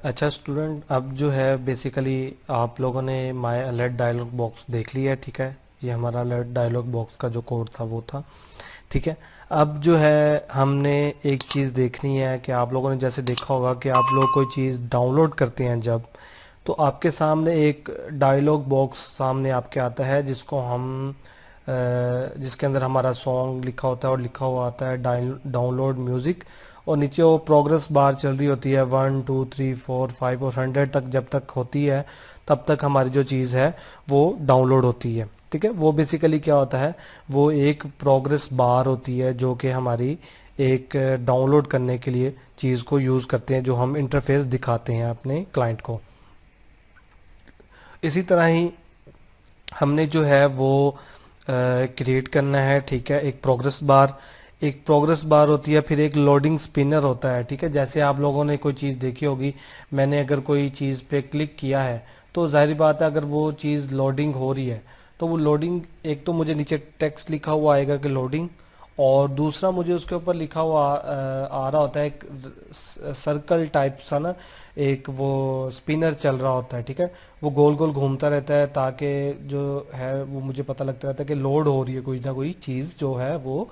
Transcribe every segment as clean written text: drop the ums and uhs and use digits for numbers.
अच्छा स्टूडेंट, अब जो है बेसिकली आप लोगों ने माय अलर्ट डायलॉग बॉक्स देख लिया है, ठीक है। ये हमारा अलर्ट डायलॉग बॉक्स का जो कोड था वो था, ठीक है। अब जो है हमने एक चीज़ देखनी है कि आप लोगों ने जैसे देखा होगा कि आप लोग कोई चीज़ डाउनलोड करते हैं जब, तो आपके सामने एक डायलॉग बॉक्स सामने आपके आता है जिसको हम जिसके अंदर हमारा सॉन्ग लिखा होता है और लिखा हुआ आता है डाउनलोड म्यूज़िक। और नीचे वो प्रोग्रेस बार चल रही होती है 1 2 3 4 5 और 100 तक, जब तक होती है तब तक हमारी जो चीज़ है वो डाउनलोड होती है, ठीक है। वो बेसिकली क्या होता है, वो एक प्रोग्रेस बार होती है जो कि हमारी एक डाउनलोड करने के लिए चीज़ को यूज़ करते हैं, जो हम इंटरफेस दिखाते हैं अपने क्लाइंट को। इसी तरह ही हमने जो है वो क्रिएट करना है, ठीक है, एक प्रोग्रेस बार। एक प्रोग्रेस बार होती है, फिर एक लोडिंग स्पिनर होता है, ठीक है। जैसे आप लोगों ने कोई चीज़ देखी होगी, मैंने अगर कोई चीज़ पे क्लिक किया है तो जाहिर बात है अगर वो चीज़ लोडिंग हो रही है तो वो लोडिंग, एक तो मुझे नीचे टेक्स्ट लिखा हुआ आएगा कि लोडिंग, और दूसरा मुझे उसके ऊपर लिखा हुआ आ रहा होता है एक सर्कल टाइप सा ना, एक वो स्पिनर चल रहा होता है, ठीक है। वो गोल गोल घूमता रहता है ताकि जो है वो मुझे पता लगता रहता है कि लोड हो रही है, कोई ना कोई चीज़ जो है वो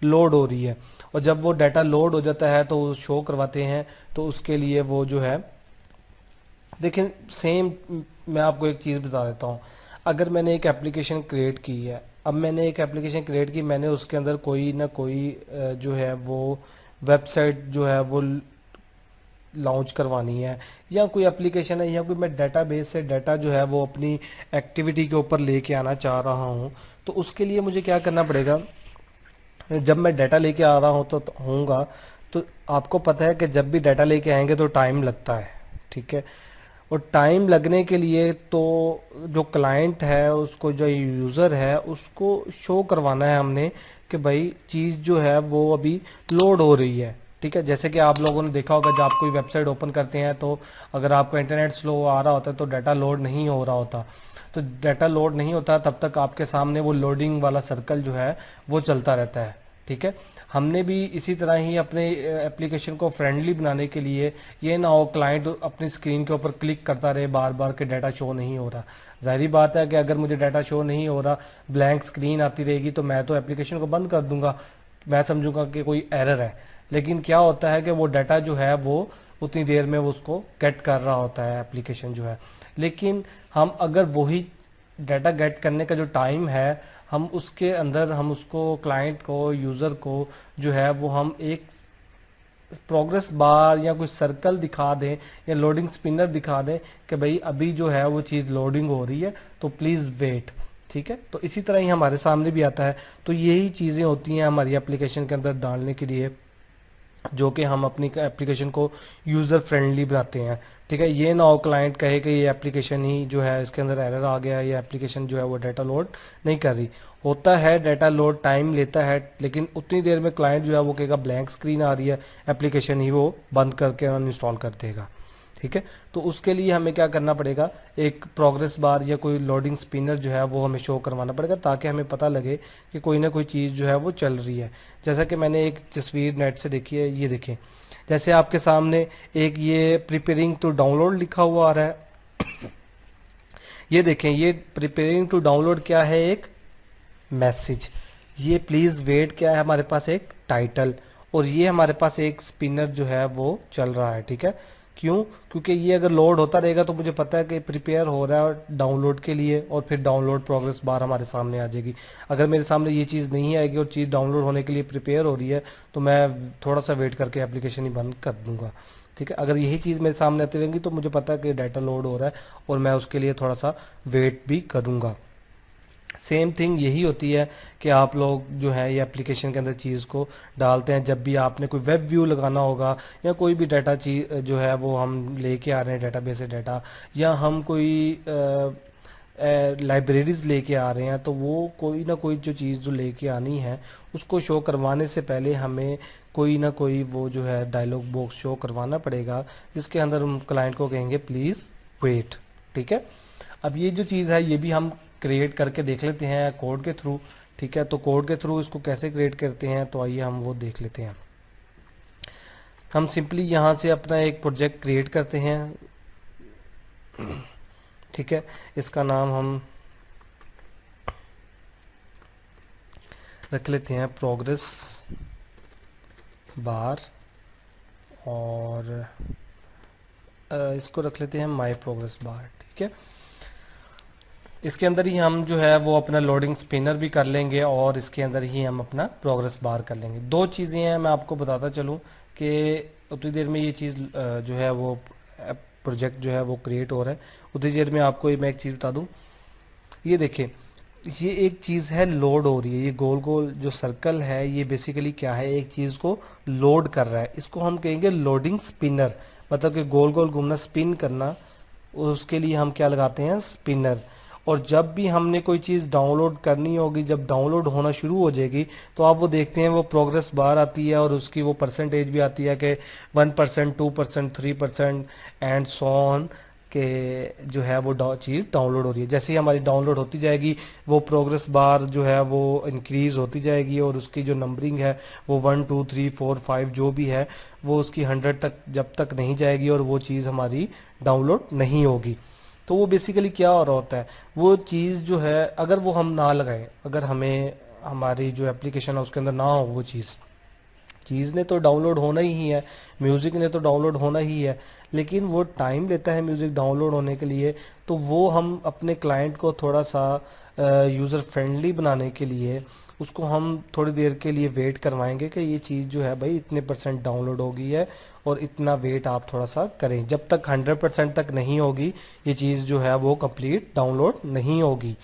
लोड हो रही है। और जब वो डाटा लोड हो जाता है तो वो शो करवाते हैं, तो उसके लिए वो जो है, देखिए सेम, मैं आपको एक चीज़ बता देता हूँ। अगर मैंने एक एप्लीकेशन क्रिएट की है, अब मैंने एक एप्लीकेशन क्रिएट की, मैंने उसके अंदर कोई ना कोई जो है वो वेबसाइट जो है वो लॉन्च करवानी है, या कोई एप्लीकेशन है, या कोई मैं डेटाबेस से डाटा जो है वो अपनी एक्टिविटी के ऊपर लेके आना चाह रहा हूँ, तो उसके लिए मुझे क्या करना पड़ेगा। जब मैं डाटा लेके आ रहा हूँ तो होऊंगा, तो आपको पता है कि जब भी डाटा लेके आएंगे तो टाइम लगता है, ठीक है। और टाइम लगने के लिए तो जो क्लाइंट है उसको, जो यूज़र है उसको शो करवाना है हमने कि भाई चीज़ जो है वो अभी लोड हो रही है, ठीक है। जैसे कि आप लोगों ने देखा होगा जब आप कोई वेबसाइट ओपन करते हैं तो अगर आपको इंटरनेट स्लो आ रहा होता है तो डाटा लोड नहीं हो रहा होता। तो डाटा लोड नहीं होता तब तक आपके सामने वो लोडिंग वाला सर्कल जो है वो चलता रहता है, ठीक है। हमने भी इसी तरह ही अपने एप्लीकेशन को फ्रेंडली बनाने के लिए, ये ना हो क्लाइंट अपनी स्क्रीन के ऊपर क्लिक करता रहे बार बार कि डाटा शो नहीं हो रहा। जाहिर बात है कि अगर मुझे डाटा शो नहीं हो रहा, ब्लैंक स्क्रीन आती रहेगी, तो मैं तो एप्लीकेशन को बंद कर दूंगा, मैं समझूंगा कि कोई एरर है। लेकिन क्या होता है कि वो डाटा जो है वो उतनी देर में वो उसको गेट कर रहा होता है एप्लीकेशन जो है। लेकिन हम अगर वही डाटा गेट करने का जो टाइम है, हम उसके अंदर हम उसको क्लाइंट को, यूज़र को जो है वो हम एक प्रोग्रेस बार या कोई सर्कल दिखा दें या लोडिंग स्पिनर दिखा दें कि भाई अभी जो है वो चीज़ लोडिंग हो रही है तो प्लीज़ वेट, ठीक है। तो इसी तरह ही हमारे सामने भी आता है। तो यही चीज़ें होती हैं हमारी एप्लीकेशन के अंदर डालने के लिए, जो कि हम अपनी एप्लीकेशन को यूज़र फ्रेंडली बनाते हैं, ठीक है। ये ना हो क्लाइंट कहे कि ये एप्लीकेशन ही जो है इसके अंदर एरर आ गया, ये एप्लीकेशन जो है वो डाटा लोड नहीं कर रही। होता है डाटा लोड टाइम लेता है, लेकिन उतनी देर में क्लाइंट जो है वो कहेगा ब्लैंक स्क्रीन आ रही है, एप्लीकेशन ही वो बंद करके अनइंस्टॉल कर देगा, ठीक है। तो उसके लिए हमें क्या करना पड़ेगा, एक प्रोग्रेस बार या कोई लोडिंग स्पिनर जो है वो हमें शो करवाना पड़ेगा ताकि हमें पता लगे कि कोई ना कोई चीज़ जो है वो चल रही है। जैसा कि मैंने एक तस्वीर नेट से देखी है, ये देखें, जैसे आपके सामने एक ये प्रिपेयरिंग टू डाउनलोड लिखा हुआ आ रहा है। ये देखें, ये प्रिपेयरिंग टू डाउनलोड क्या है, एक मैसेज। ये प्लीज़ वेट क्या है, हमारे पास एक टाइटल, और ये हमारे पास एक स्पिनर जो है वो चल रहा है, ठीक है। क्यों? क्योंकि ये अगर लोड होता रहेगा तो मुझे पता है कि प्रिपेयर हो रहा है डाउनलोड के लिए, और फिर डाउनलोड प्रोग्रेस बार हमारे सामने आ जाएगी। अगर मेरे सामने ये चीज़ नहीं आएगी और चीज़ डाउनलोड होने के लिए प्रिपेयर हो रही है तो मैं थोड़ा सा वेट करके एप्लीकेशन ही बंद कर दूंगा, ठीक है। अगर यही चीज़ मेरे सामने आती रहेंगी तो मुझे पता है कि डाटा लोड हो रहा है और मैं उसके लिए थोड़ा सा वेट भी करूँगा। सेम थिंग यही होती है कि आप लोग जो है ये एप्लीकेशन के अंदर चीज़ को डालते हैं जब भी आपने कोई वेब व्यू लगाना होगा, या कोई भी डाटा चीज जो है वो हम लेके आ रहे हैं डेटाबेस से डाटा, या हम कोई लाइब्रेरीज लेके आ रहे हैं, तो वो कोई ना कोई जो चीज़ जो लेके आनी है उसको शो करवाने से पहले हमें कोई ना कोई वो जो है डायलॉग बॉक्स शो करवाना पड़ेगा, जिसके अंदर हम क्लाइंट को कहेंगे प्लीज़ वेट, ठीक है। अब ये जो चीज़ है ये भी हम क्रिएट करके देख लेते हैं कोड के थ्रू, ठीक है। तो कोड के थ्रू इसको कैसे क्रिएट करते हैं तो आइए हम वो देख लेते हैं। हम सिंपली यहाँ से अपना एक प्रोजेक्ट क्रिएट करते हैं, ठीक है। इसका नाम हम रख लेते हैं प्रोग्रेस बार, और इसको रख लेते हैं माय प्रोग्रेस बार, ठीक है। इसके अंदर ही हम जो है वो अपना लोडिंग स्पिनर भी कर लेंगे और इसके अंदर ही हम अपना प्रोग्रेस बार कर लेंगे। दो चीज़ें हैं, मैं आपको बताता चलूँ कि उतनी देर में ये चीज़ जो है वो प्रोजेक्ट जो है वो क्रिएट हो रहा है, उतनी देर में आपको मैं एक चीज़ बता दूँ। ये देखिए, ये एक चीज़ है लोड हो रही है, ये गोल गोल जो सर्कल है ये बेसिकली क्या है, एक चीज़ को लोड कर रहा है। इसको हम कहेंगे लोडिंग स्पिनर, मतलब कि गोल गोल घूमना, स्पिन करना, उसके लिए हम क्या लगाते हैं, स्पिनर। और जब भी हमने कोई चीज़ डाउनलोड करनी होगी, जब डाउनलोड होना शुरू हो जाएगी तो आप वो देखते हैं वो प्रोग्रेस बार आती है और उसकी वो परसेंटेज भी आती है कि 1%, 2%, 3% एंड सो ऑन, के जो है वो चीज़ डाउनलोड हो रही है। जैसे ही हमारी डाउनलोड होती जाएगी वो प्रोग्रेस बार जो है वो इंक्रीज होती जाएगी और उसकी जो नंबरिंग है वो 1 2 3 4 5 जो भी है वो उसकी 100 तक जब तक नहीं जाएगी और वो चीज़ हमारी डाउनलोड नहीं होगी। तो वो बेसिकली क्या हो रहा होता है, वो चीज़ जो है अगर वो हम ना लगाएं, अगर हमें हमारी जो एप्लीकेशन है उसके अंदर ना हो वो चीज़ ने तो डाउनलोड होना ही है, म्यूज़िक ने तो डाउनलोड होना ही है, लेकिन वो टाइम लेता है म्यूज़िक डाउनलोड होने के लिए। तो वो हम अपने क्लाइंट को थोड़ा सा यूज़र फ्रेंडली बनाने के लिए उसको हम थोड़ी देर के लिए वेट करवाएंगे कि ये चीज़ जो है भाई इतने परसेंट डाउनलोड हो गई है और इतना वेट आप थोड़ा सा करें। जब तक 100% तक नहीं होगी ये चीज़ जो है वो कंप्लीट डाउनलोड नहीं होगी,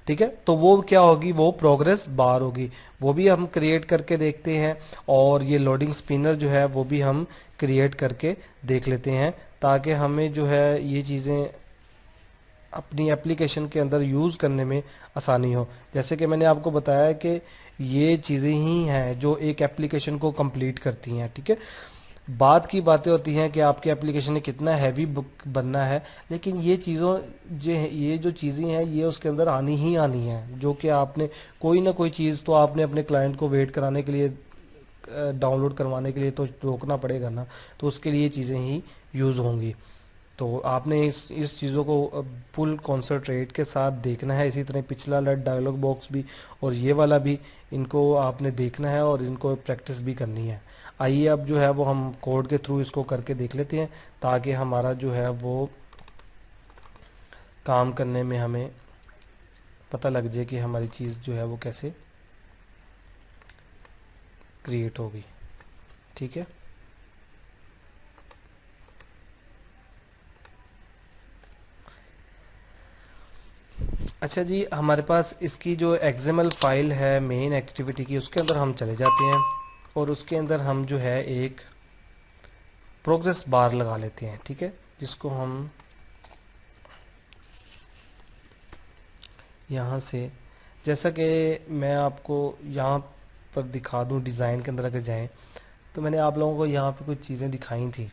ठीक है। तो वो क्या होगी, वो प्रोग्रेस बार होगी, वो भी हम क्रिएट करके देखते हैं। और ये लोडिंग स्पिनर जो है वो भी हम क्रिएट करके देख लेते हैं, ताकि हमें जो है ये चीज़ें अपनी एप्लीकेशन के अंदर यूज़ करने में आसानी हो। जैसे कि मैंने आपको बताया कि ये चीज़ें ही हैं जो एक एप्लीकेशन को कंप्लीट करती हैं, ठीक है। बात की बातें होती हैं कि आपके एप्लीकेशन ने कितना हैवी बनना है, लेकिन ये चीज़ों ये जो चीज़ें हैं ये उसके अंदर आनी ही आनी है, जो कि आपने कोई ना कोई चीज़ तो आपने अपने क्लाइंट को वेट कराने के लिए, डाउनलोड करवाने के लिए तो रोकना पड़ेगा ना, तो उसके लिए चीज़ें ही यूज़ होंगी। तो आपने इस चीज़ों को फुल कॉन्सेंट्रेट के साथ देखना है। इसी तरह पिछला वाला डायलॉग बॉक्स भी और ये वाला भी, इनको आपने देखना है और इनको प्रैक्टिस भी करनी है। आइए अब जो है वो हम कोड के थ्रू इसको करके देख लेते हैं, ताकि हमारा जो है वो काम करने में हमें पता लग जाए कि हमारी चीज़ जो है वो कैसे क्रिएट होगी, ठीक है। अच्छा जी, हमारे पास इसकी जो एक्सएमएल फाइल है मेन एक्टिविटी की, उसके अंदर हम चले जाते हैं और उसके अंदर हम जो है एक प्रोग्रेस बार लगा लेते हैं, ठीक है, जिसको हम यहाँ से, जैसा कि मैं आपको यहाँ पर दिखा दूँ, डिज़ाइन के अंदर अगर जाएं तो मैंने आप लोगों को यहाँ पे कुछ चीज़ें दिखाई थी,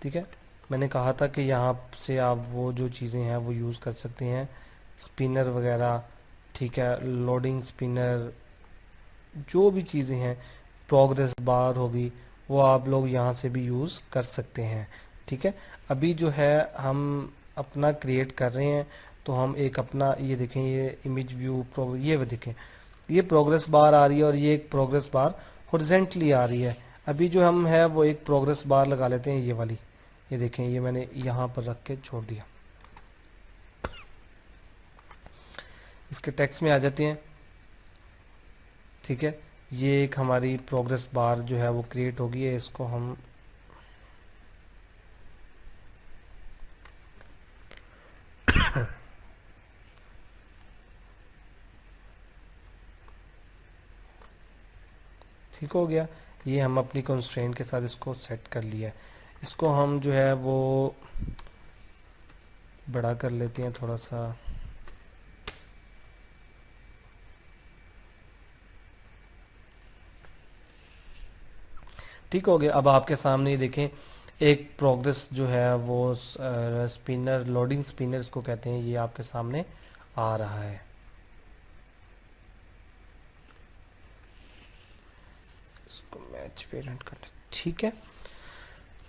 ठीक है। मैंने कहा था कि यहाँ से आप वो जो चीज़ें हैं वो यूज़ कर सकते हैं, स्पिनर वगैरह, ठीक है, लोडिंग स्पिनर, जो भी चीज़ें हैं, प्रोग्रेस बार होगी, वो आप लोग यहाँ से भी यूज़ कर सकते हैं, ठीक है। अभी जो है हम अपना क्रिएट कर रहे हैं, तो हम एक अपना ये देखें, ये इमेज व्यू ये भी देखें, ये प्रोग्रेस बार आ रही है और ये एक प्रोग्रेस बार हॉरिजेंटली आ रही है। अभी जो हम है वो एक प्रोग्रेस बार लगा लेते हैं, ये वाली, ये देखें, ये मैंने यहाँ पर रख के छोड़ दिया। इसके टेक्स्ट में आ जाते हैं, ठीक है। ये एक हमारी प्रोग्रेस बार जो है वो क्रिएट होगी है, इसको हम ठीक हो गया। ये हम अपनी कंस्ट्रेंट के साथ इसको सेट कर लिया है। इसको हम जो है वो बड़ा कर लेते हैं थोड़ा सा, ठीक हो गया। अब आपके सामने ये देखें, एक प्रोग्रेस जो है वो स्पिनर, लोडिंग स्पिनर इसको कहते हैं, ये आपके सामने आ रहा है। इसको मैच पेरेंट कर, ठीक है।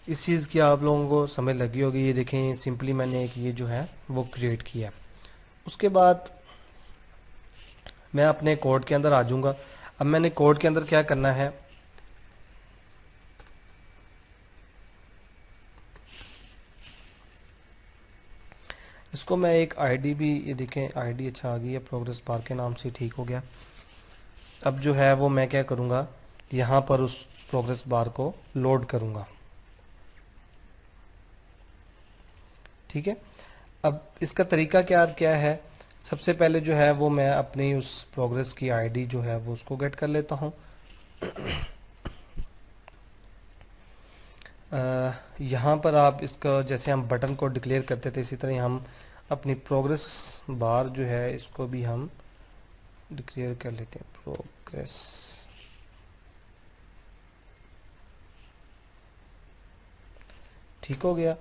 इस चीज़ की आप लोगों को समझ लगी होगी। ये देखें सिंपली मैंने एक ये जो है वो क्रिएट किया। उसके बाद मैं अपने कोड के अंदर आ जाऊंगा। अब मैंने कोड के अंदर क्या करना है, इसको मैं एक आईडी भी, ये देखें आईडी अच्छा आ गई है, प्रोग्रेस बार के नाम से ठीक हो गया। अब जो है वो मैं क्या करूँगा, यहाँ पर उस प्रोग्रेस बार को लोड करूँगा। ठीक है, अब इसका तरीका क्या क्या है, सबसे पहले जो है वो मैं अपनी उस प्रोग्रेस की आईडी जो है वो उसको गेट कर लेता हूँ। यहाँ पर आप इसका जैसे हम बटन को डिक्लेयर करते थे इसी तरह हम अपनी प्रोग्रेस बार जो है इसको भी हम डिक्लेयर कर लेते हैं, प्रोग्रेस। ठीक हो गया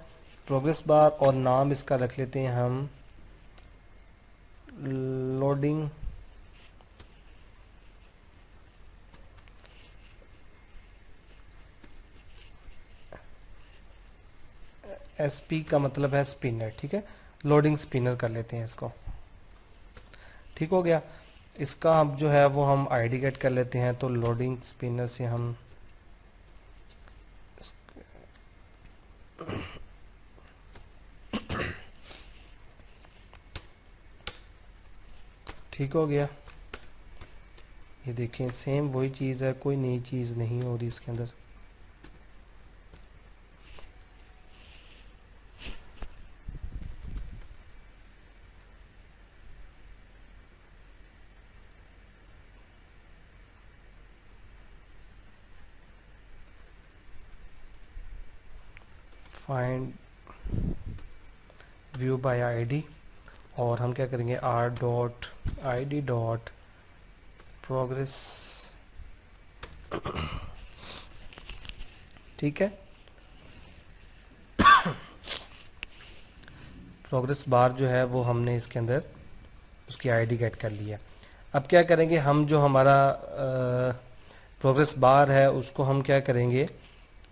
प्रोग्रेस बार, और नाम इसका रख लेते हैं हम लोडिंग एसपी का मतलब है स्पिनर। ठीक है, लोडिंग स्पिनर कर लेते हैं इसको। ठीक हो गया, इसका हम जो है वो हम आईडी गेट कर लेते हैं, तो लोडिंग स्पिनर से हम ठीक हो गया। ये देखें सेम वही चीज़ है, कोई नई चीज़ नहीं हो रही इसके अंदर। फाइंड व्यू बाय आईडी, और हम क्या करेंगे R dot I D dot progress. ठीक है, प्रोग्रेस बार जो है वो हमने इसके अंदर उसकी आईडी गेट कर लिया। अब क्या करेंगे हम, जो हमारा प्रोग्रेस बार है उसको हम क्या करेंगे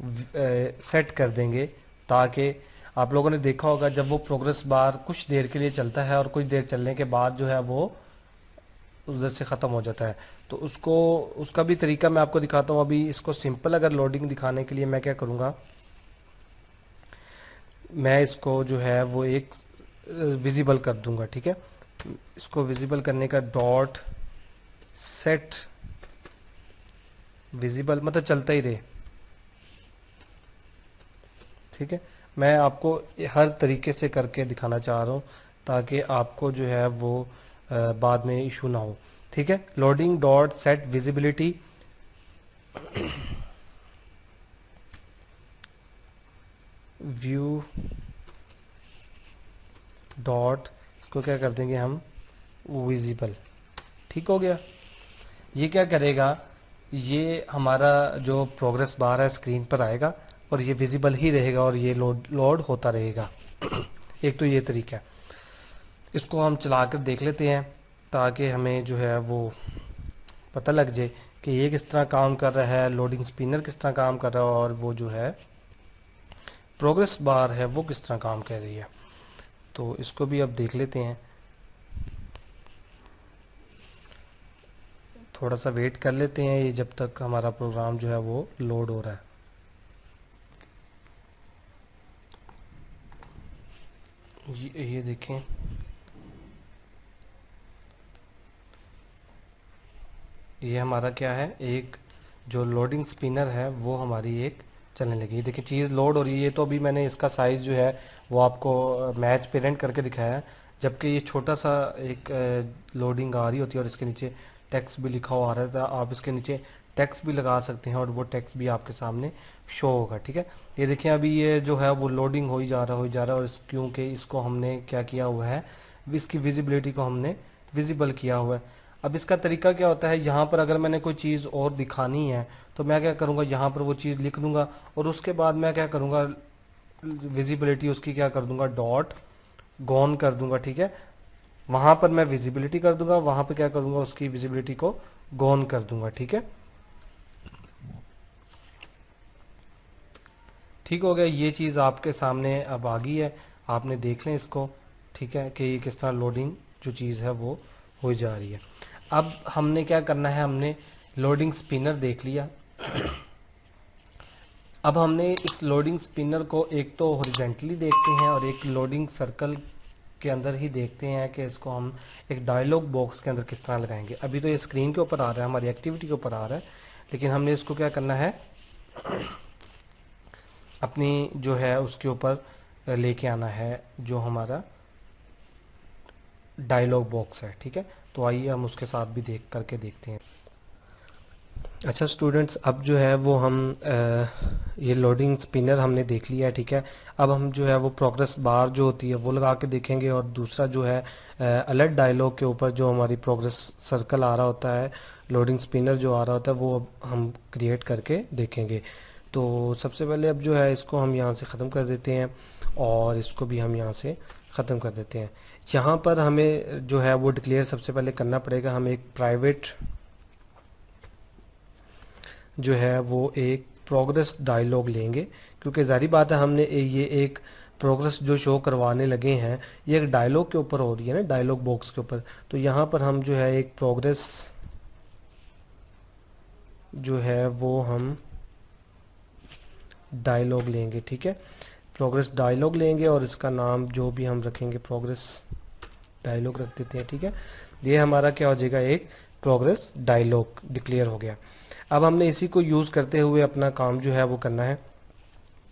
सेट कर देंगे, ताकि आप लोगों ने देखा होगा जब वो प्रोग्रेस बार कुछ देर के लिए चलता है और कुछ देर चलने के बाद जो है वो उधर से ख़त्म हो जाता है। तो उसको, उसका भी तरीका मैं आपको दिखाता हूँ। अभी इसको सिंपल अगर लोडिंग दिखाने के लिए मैं क्या करूँगा, मैं इसको जो है वो एक विजिबल कर दूंगा। ठीक है, इसको विजिबल करने का डॉट सेट विजिबल मतलब चलता ही रहे। ठीक है, मैं आपको हर तरीके से करके दिखाना चाह रहा हूँ ताकि आपको जो है वो बाद में इशू ना हो। ठीक है, loading dot set visibility view dot, इसको क्या कर देंगे हम विजिबल। ठीक हो गया, ये क्या करेगा, ये हमारा जो प्रोग्रेस बार है स्क्रीन पर आएगा और ये विजिबल ही रहेगा और ये लोड होता रहेगा। एक तो ये तरीका है, इसको हम चला कर देख लेते हैं ताकि हमें जो है वो पता लग जाए कि ये किस तरह काम कर रहा है, लोडिंग स्पिनर किस तरह काम कर रहा है, और वो जो है प्रोग्रेस बार है वो किस तरह काम कर रही है। तो इसको भी अब देख लेते हैं, थोड़ा सा वेट कर लेते हैं ये जब तक हमारा प्रोग्राम जो है वो लोड हो रहा है। ये देखें, ये हमारा क्या है, एक जो लोडिंग स्पिनर है वो हमारी एक चलने लगी। देखिए चीज़ लोड हो रही है। ये तो अभी मैंने इसका साइज़ जो है वो आपको मैच पेरेंट करके दिखाया है, जबकि ये छोटा सा एक लोडिंग आ रही होती है और इसके नीचे टेक्स्ट भी लिखा हुआ आ रहा था। आप इसके नीचे टेक्स्ट भी लगा सकते हैं और वो टेक्स्ट भी आपके सामने शो होगा। ठीक है, ये देखिए अभी ये जो है वो लोडिंग हो ही जा रहा है, और क्योंकि इसको हमने क्या किया हुआ है, इसकी विजिबिलिटी को हमने विजिबल किया हुआ है। अब इसका तरीका क्या होता है, यहाँ पर अगर मैंने कोई चीज़ और दिखानी है तो मैं क्या करूँगा, यहाँ पर वो चीज़ लिख दूंगा और उसके बाद मैं क्या करूँगा, विजिबिलिटी उसकी क्या कर दूंगा, डॉट गॉन कर दूंगा। ठीक है, वहाँ पर मैं विजिबिलिटी कर दूंगा, वहाँ पर क्या करूँगा, उसकी विजिबिलिटी को गॉन कर दूंगा। ठीक है, ठीक हो गया, ये चीज़ आपके सामने अब आ गई है, आपने देख लें इसको। ठीक है कि ये किस तरह लोडिंग जो चीज़ है वो हो जा रही है। अब हमने क्या करना है, हमने लोडिंग स्पिनर देख लिया। अब हमने इस लोडिंग स्पिनर को एक तो हॉरिजेंटली देखते हैं और एक लोडिंग सर्कल के अंदर ही देखते हैं कि इसको हम एक डायलॉग बॉक्स के अंदर किस तरह लगाएंगे। अभी तो ये स्क्रीन के ऊपर आ रहा है, हमारी एक्टिविटी के ऊपर आ रहा है, लेकिन हमने इसको क्या करना है, अपनी जो है उसके ऊपर लेके आना है, जो हमारा डायलॉग बॉक्स है। ठीक है, तो आइए हम उसके साथ भी देख करके देखते हैं। अच्छा स्टूडेंट्स, अब जो है वो हम ये लोडिंग स्पिनर हमने देख लिया है। ठीक है, अब हम जो है वो प्रोग्रेस बार जो होती है वो लगा के देखेंगे, और दूसरा जो है अलर्ट डायलॉग के ऊपर जो हमारी प्रोग्रेस सर्कल आ रहा होता है, लोडिंग स्पिनर जो आ रहा होता है, वो अब हम क्रिएट करके देखेंगे। तो सबसे पहले अब जो है इसको हम यहाँ से ख़त्म कर देते हैं, और इसको भी हम यहाँ से ख़त्म कर देते हैं। यहाँ पर हमें जो है वो डिक्लेयर सबसे पहले करना पड़ेगा, हम एक प्राइवेट जो है वो एक प्रोग्रेस डायलॉग लेंगे, क्योंकि जारी बात है हमने ये एक प्रोग्रेस जो शो करवाने लगे हैं ये एक डायलॉग के ऊपर हो रही है ना, डायलॉग बॉक्स के ऊपर। तो यहाँ पर हम जो है एक प्रोग्रेस जो है वो हम डायलॉग लेंगे। ठीक है, प्रोग्रेस डायलॉग लेंगे और इसका नाम जो भी हम रखेंगे प्रोग्रेस डायलॉग रख देते हैं। ठीक है, ये हमारा क्या हो जाएगा, एक प्रोग्रेस डायलॉग डिक्लेयर हो गया। अब हमने इसी को यूज़ करते हुए अपना काम जो है वो करना है।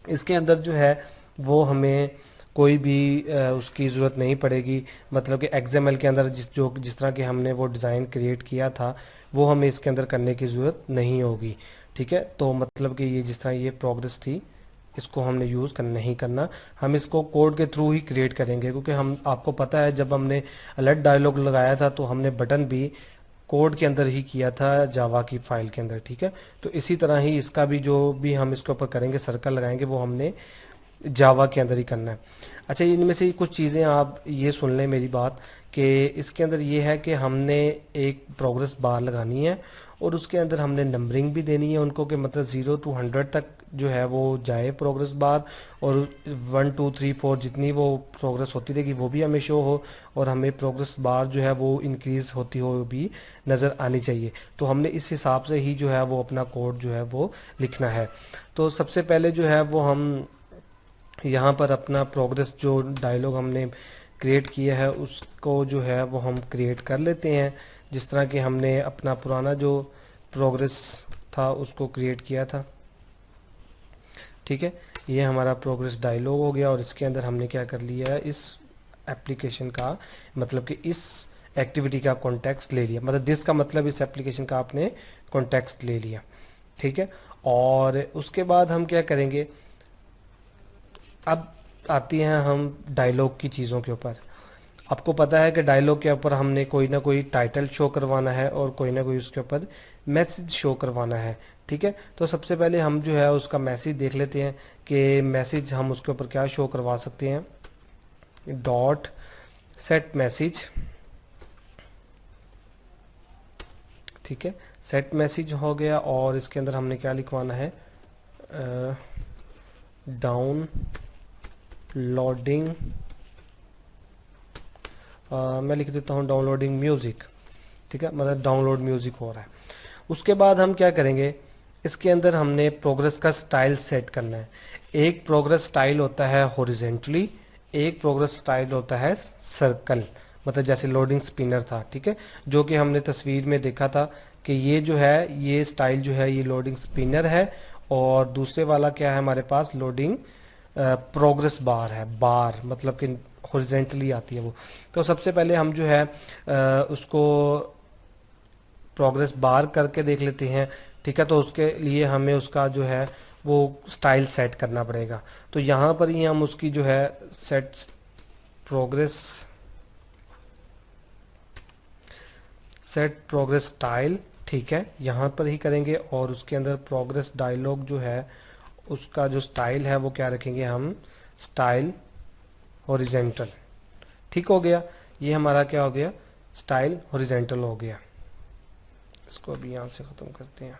इसके अंदर जो है वो हमें कोई भी उसकी ज़रूरत नहीं पड़ेगी, मतलब कि एक्सएमएल के अंदर जिस तरह के हमने वो डिज़ाइन क्रिएट किया था वो हमें इसके अंदर करने की ज़रूरत नहीं होगी। ठीक है, तो मतलब कि ये जिस तरह ये प्रोग्रेस थी इसको हमने यूज़ करना नहीं करना, हम इसको कोड के थ्रू ही क्रिएट करेंगे, क्योंकि हम आपको पता है जब हमने अलर्ट डायलॉग लगाया था तो हमने बटन भी कोड के अंदर ही किया था, जावा की फाइल के अंदर। ठीक है, तो इसी तरह ही इसका भी जो भी हम इसके ऊपर करेंगे, सर्कल लगाएंगे, वो हमने जावा के अंदर ही करना है। अच्छा, इनमें से कुछ चीज़ें आप ये सुन लें मेरी बात, कि इसके अंदर ये है कि हमने एक प्रोग्रेस बार लगानी है और उसके अंदर हमने नंबरिंग भी देनी है उनको, कि मतलब 0 to 100 तक जो है वो जाए प्रोग्रेस बार, और 1 2 3 4 जितनी वो प्रोग्रेस होती रहेगी वो भी हमें शो हो, और हमें प्रोग्रेस बार जो है वो इंक्रीज होती हो भी नज़र आनी चाहिए। तो हमने इस हिसाब से ही जो है वो अपना कोड जो है वो लिखना है। तो सबसे पहले जो है वो हम यहाँ पर अपना प्रोग्रेस जो डायलॉग हमने क्रिएट किया है उसको जो है वो हम क्रिएट कर लेते हैं, जिस तरह कि हमने अपना पुराना जो प्रोग्रेस था उसको क्रिएट किया था। ठीक है, ये हमारा प्रोग्रेस डायलॉग हो गया, और इसके अंदर हमने क्या कर लिया है, इस एप्लीकेशन का मतलब कि इस एक्टिविटी का कॉन्टेक्स्ट ले लिया, मतलब दिस का मतलब इस एप्लीकेशन का आपने कॉन्टेक्स्ट ले लिया। ठीक है, और उसके बाद हम क्या करेंगे, अब आती हैं हम डायलॉग की चीज़ों के ऊपर। आपको पता है कि डायलॉग के ऊपर हमने कोई ना कोई टाइटल शो करवाना है और कोई ना कोई उसके ऊपर मैसेज शो करवाना है। ठीक है, तो सबसे पहले हम जो है उसका मैसेज देख लेते हैं कि मैसेज हम उसके ऊपर क्या शो करवा सकते हैं। Dot set message. ठीक है, सेट मैसेज हो गया, और इसके अंदर हमने क्या लिखवाना है, डाउन लोडिंग, मैं लिख देता हूँ डाउनलोडिंग म्यूज़िक। ठीक है, मतलब डाउनलोड म्यूज़िक हो रहा है। उसके बाद हम क्या करेंगे, इसके अंदर हमने प्रोग्रेस का स्टाइल सेट करना है। एक प्रोग्रेस स्टाइल होता है हॉरिजेंटली, एक प्रोग्रेस स्टाइल होता है सर्कल, मतलब जैसे लोडिंग स्पिनर था। ठीक है, जो कि हमने तस्वीर में देखा था कि ये जो है ये स्टाइल जो है ये लोडिंग स्पिनर है, और दूसरे वाला क्या है हमारे पास, लोडिंग प्रोग्रेस बार है, बार मतलब कि हॉरिजेंटली आती है वो। तो सबसे पहले हम जो है उसको प्रोग्रेस बार करके देख लेते हैं। ठीक है, तो उसके लिए हमें उसका जो है वो स्टाइल सेट करना पड़ेगा। तो यहाँ पर ही हम उसकी जो है सेट प्रोग्रेस स्टाइल, ठीक है, यहाँ पर ही करेंगे, और उसके अंदर प्रोग्रेस डायलॉग जो है उसका जो स्टाइल है वो क्या रखेंगे हम, स्टाइल हॉरिजेंटल। ठीक हो गया, ये हमारा क्या हो गया, स्टाइल हॉरिजेंटल हो गया। इसको अभी यहाँ से ख़त्म करते हैं।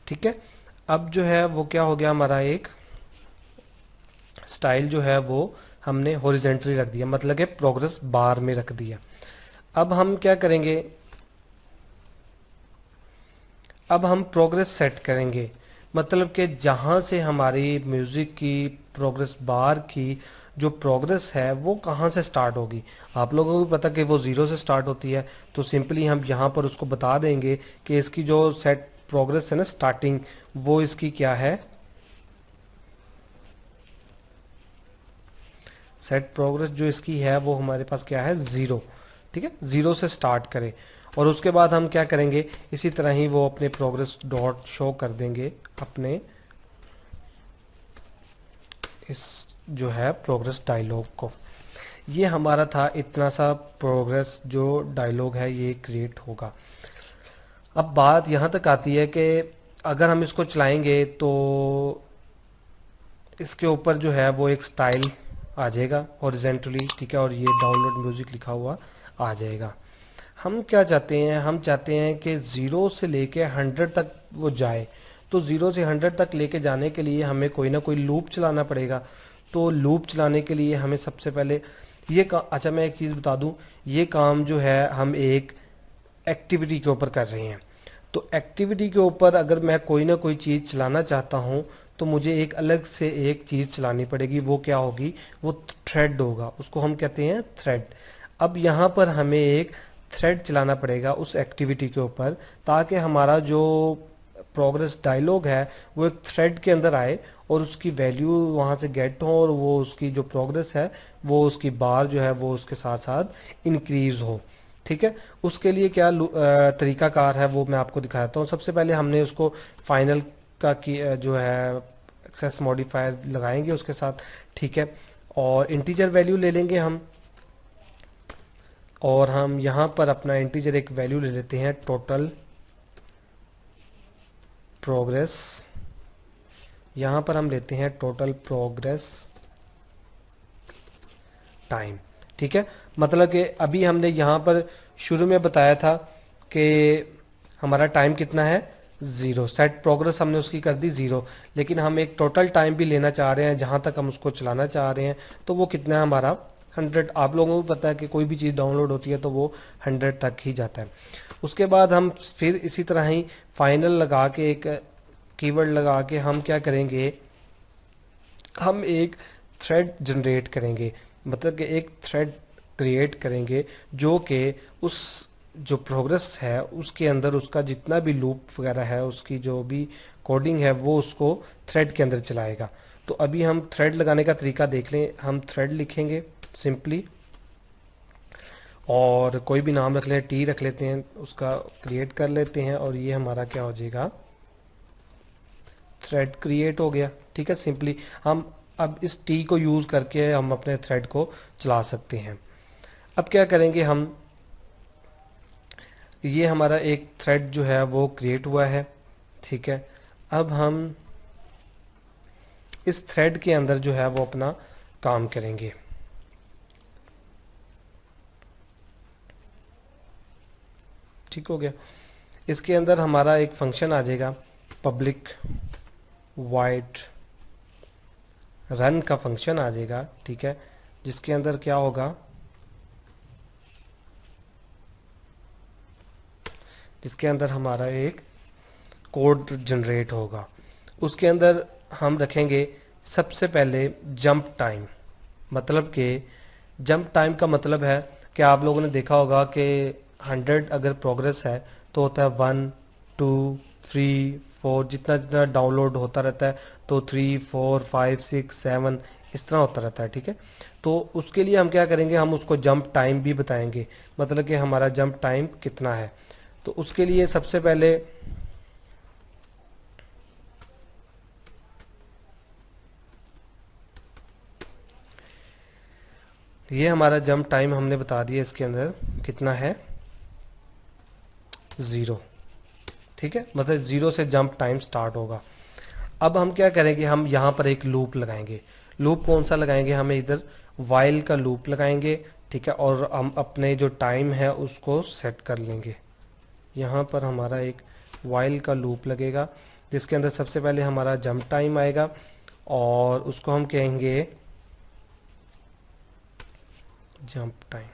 ठीक है, अब जो है वो क्या हो गया, हमारा एक स्टाइल जो है वो हमने हॉरिजेंटली रख दिया, मतलब कि प्रोग्रेस बार में रख दिया। अब हम क्या करेंगे, अब हम प्रोग्रेस सेट करेंगे, मतलब कि जहाँ से हमारी म्यूज़िक की प्रोग्रेस बार की जो प्रोग्रेस है वो कहाँ से स्टार्ट होगी। आप लोगों को भी पता कि वो ज़ीरो से स्टार्ट होती है, तो सिंपली हम यहाँ पर उसको बता देंगे कि इसकी जो सेट प्रोग्रेस है ना स्टार्टिंग, वो इसकी क्या है, सेट प्रोग्रेस जो इसकी है वो हमारे पास क्या है, ज़ीरो। ठीक है, ज़ीरो से स्टार्ट करें और उसके बाद हम क्या करेंगे, इसी तरह ही वो अपने प्रोग्रेस डॉट शो कर देंगे अपने इस जो है प्रोग्रेस डायलॉग को। ये हमारा था इतना सा प्रोग्रेस जो डायलॉग है ये क्रिएट होगा। अब बात यहाँ तक आती है कि अगर हम इसको चलाएंगे तो इसके ऊपर जो है वो एक स्टाइल आ जाएगा हॉरिजेंटली, ठीक है, और ये डाउनलोड म्यूजिक लिखा हुआ आ जाएगा। हम क्या चाहते हैं, हम चाहते हैं कि ज़ीरो से लेके 100 तक वो जाए। तो ज़ीरो से 100 तक लेके जाने के लिए हमें कोई ना कोई लूप चलाना पड़ेगा। तो लूप चलाने के लिए हमें सबसे पहले अच्छा मैं एक चीज़ बता दूं, ये काम जो है हम एक एक्टिविटी के ऊपर कर रहे हैं। तो एक्टिविटी के ऊपर अगर मैं कोई ना कोई चीज़ चलाना चाहता हूँ तो मुझे एक अलग से एक चीज़ चलानी पड़ेगी। वो क्या होगी, वो थ्रेड होगा, उसको हम कहते हैं थ्रेड। अब यहाँ पर हमें एक थ्रेड चलाना पड़ेगा उस एक्टिविटी के ऊपर, ताकि हमारा जो प्रोग्रेस डायलॉग है वो एक थ्रेड के अंदर आए और उसकी वैल्यू वहाँ से गेट हो और वो उसकी जो प्रोग्रेस है वो उसकी बार जो है वो उसके साथ साथ इंक्रीज हो। ठीक है, उसके लिए क्या तरीकाकार है वो मैं आपको दिखाता हूँ। सबसे पहले हमने उसको फाइनल का की जो है एक्सेस मॉडिफायर लगाएंगे उसके साथ। ठीक है, और इंटीजर वैल्यू ले लेंगे हम, और हम यहाँ पर अपना इंटीजर एक वैल्यू ले लेते हैं टोटल प्रोग्रेस। यहाँ पर हम लेते हैं टोटल प्रोग्रेस टाइम। ठीक है, मतलब कि अभी हमने यहाँ पर शुरू में बताया था कि हमारा टाइम कितना है, ज़ीरो। सेट प्रोग्रेस हमने उसकी कर दी ज़ीरो, लेकिन हम एक टोटल टाइम भी लेना चाह रहे हैं जहाँ तक हम उसको चलाना चाह रहे हैं। तो वो कितना है हमारा 100। आप लोगों को पता है कि कोई भी चीज़ डाउनलोड होती है तो वो 100 तक ही जाता है। उसके बाद हम फिर इसी तरह ही फाइनल लगा के एक कीवर्ड लगा के हम क्या करेंगे, हम एक थ्रेड जनरेट करेंगे, मतलब कि एक थ्रेड क्रिएट करेंगे जो कि उस जो प्रोग्रेस है उसके अंदर उसका जितना भी लूप वगैरह है उसकी जो भी कोडिंग है वो उसको थ्रेड के अंदर चलाएगा। तो अभी हम थ्रेड लगाने का तरीका देख लें। हम थ्रेड लिखेंगे सिंपली और कोई भी नाम रख लें, टी रख लेते हैं, उसका क्रिएट कर लेते हैं और ये हमारा क्या हो जाएगा, थ्रेड क्रिएट हो गया। ठीक है, सिंपली हम अब इस टी को यूज़ करके हम अपने थ्रेड को चला सकते हैं। अब क्या करेंगे हम, ये हमारा एक थ्रेड जो है वो क्रिएट हुआ है। ठीक है, अब हम इस थ्रेड के अंदर जो है वो अपना काम करेंगे। ठीक हो गया, इसके अंदर हमारा एक फंक्शन आ जाएगा पब्लिक वाइड रन का फंक्शन आ जाएगा। ठीक है, जिसके अंदर क्या होगा, जिसके अंदर हमारा एक कोड जनरेट होगा। उसके अंदर हम रखेंगे सबसे पहले जंप टाइम। मतलब कि जंप टाइम का मतलब है कि आप लोगों ने देखा होगा कि 100 अगर प्रोग्रेस है तो होता है 1 2 3 4, जितना जितना डाउनलोड होता रहता है तो 3 4 5 6 7 इस तरह होता रहता है। ठीक है, तो उसके लिए हम क्या करेंगे, हम उसको जंप टाइम भी बताएंगे, मतलब कि हमारा जंप टाइम कितना है। तो उसके लिए सबसे पहले ये हमारा जंप टाइम हमने बता दिया, इसके अंदर कितना है, ज़ीरो। ठीक है, मतलब ज़ीरो से जंप टाइम स्टार्ट होगा। अब हम क्या करेंगे, हम यहाँ पर एक लूप लगाएंगे। लूप कौन सा लगाएंगे, हमें इधर वाइल का लूप लगाएंगे। ठीक है, और हम अपने जो टाइम है उसको सेट कर लेंगे। यहाँ पर हमारा एक वाइल का लूप लगेगा जिसके अंदर सबसे पहले हमारा जंप टाइम आएगा और उसको हम कहेंगे जंप टाइम।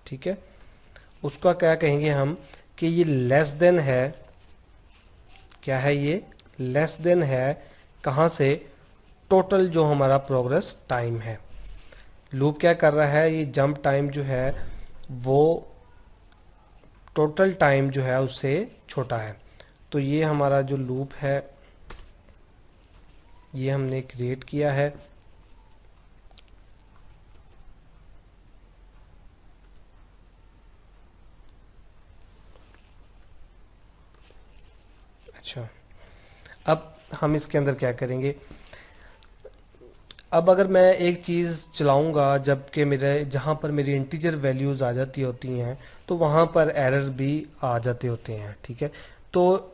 ठीक है, उसका क्या कहेंगे हम कि ये लेस देन है, क्या है ये, लेस देन है कहाँ से, टोटल जो हमारा प्रोग्रेस टाइम है। लूप क्या कर रहा है, ये जंप टाइम जो है वो टोटल टाइम जो है उससे छोटा है। तो ये हमारा जो लूप है ये हमने क्रिएट किया है। अच्छा, अब हम इसके अंदर क्या करेंगे, अब अगर मैं एक चीज़ चलाऊंगा जबकि मेरे जहाँ पर मेरी इंटीजर वैल्यूज़ आ जाती होती हैं तो वहाँ पर एरर भी आ जाते होते हैं। ठीक है, तो